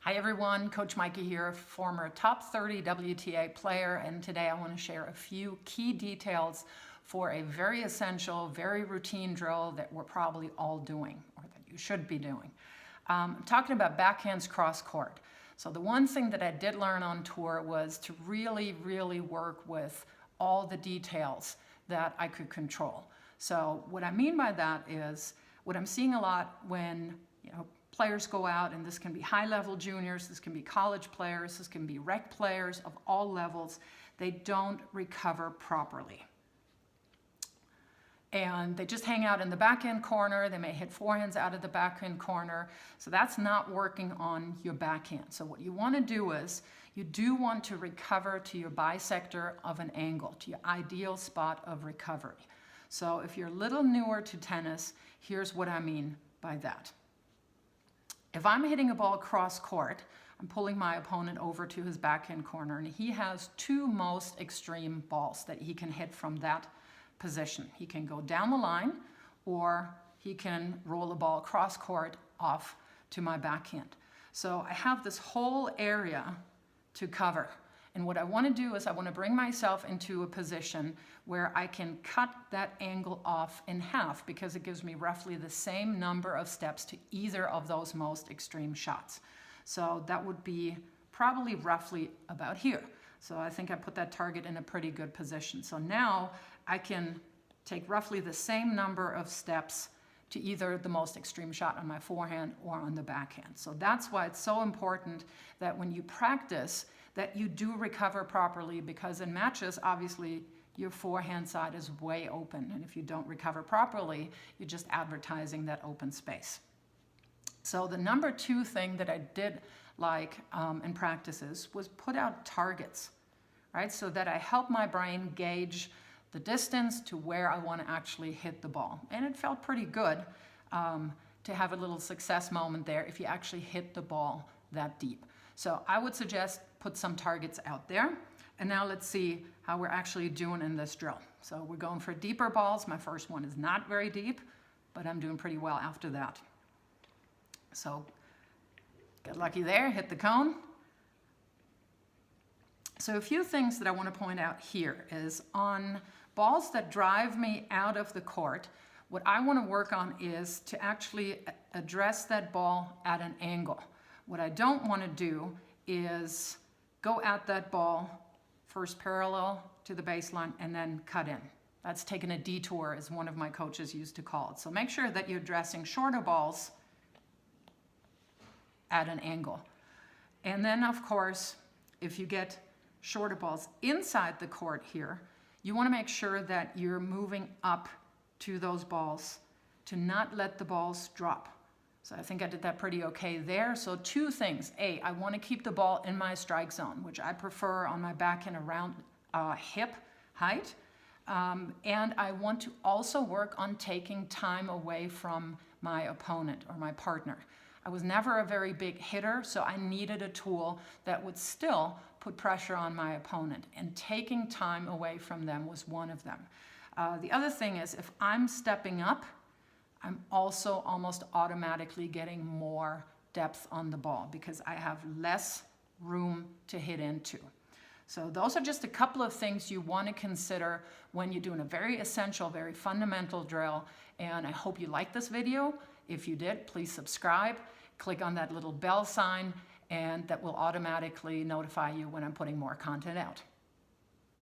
Hi everyone, Coach Mikey here, former top 30 WTA player, and today I want to share a few key details for a very essential, very routine drill that we're probably all doing, or that you should be doing. I'm talking about backhands cross court. So the one thing that I did learn on tour was to really work with all the details that I could control. So what I mean by that is, what I'm seeing a lot when players go out, and this can be high-level juniors, this can be college players, this can be rec players of all levels, they don't recover properly. And they just hang out in the backhand corner, they may hit forehands out of the backhand corner, so that's not working on your backhand. So what you want to do is, you do want to recover to your bisector of an angle, to your ideal spot of recovery. So if you're a little newer to tennis, here's what I mean by that. If I'm hitting a ball cross court, I'm pulling my opponent over to his backhand corner, and he has two most extreme balls that he can hit from that position. He can go down the line, or he can roll the ball cross court off to my backhand. So I have this whole area to cover. And what I want to do is I want to bring myself into a position where I can cut that angle off in half, because it gives me roughly the same number of steps to either of those most extreme shots. So that would be probably roughly about here. So I think I put that target in a pretty good position. So now I can take roughly the same number of steps to either the most extreme shot on my forehand or on the backhand. So that's why it's so important that when you practice, that you do recover properly, because in matches, obviously, your forehand side is way open. And if you don't recover properly, you're just advertising that open space. So the number two thing that I did like in practices was put out targets, right? So that I help my brain gauge the distance to where I want to actually hit the ball. And it felt pretty good to have a little success moment there if you actually hit the ball that deep. So I would suggest put some targets out there. And now let's see how we're actually doing in this drill. So we're going for deeper balls. My first one is not very deep, but I'm doing pretty well after that. So get lucky there, hit the cone. So a few things that I want to point out here is on balls that drive me out of the court, what I want to work on is to actually address that ball at an angle. What I don't want to do is go at that ball first parallel to the baseline and then cut in. That's taking a detour, as one of my coaches used to call it. So make sure that you're addressing shorter balls at an angle. And then, of course, if you get shorter balls inside the court here, you want to make sure that you're moving up to those balls to not let the balls drop. So I think I did that pretty okay there. So two things. A, I want to keep the ball in my strike zone, which I prefer on my backhand around hip height. And I want to also work on taking time away from my opponent or my partner. I was never a very big hitter, so I needed a tool that would still put pressure on my opponent, and taking time away from them was one of them. The other thing is, if I'm stepping up, I'm also almost automatically getting more depth on the ball because I have less room to hit into. So those are just a couple of things you want to consider when you're doing a very essential, very fundamental drill. And I hope you liked this video. If you did, please subscribe, click on that little bell sign, and that will automatically notify you when I'm putting more content out.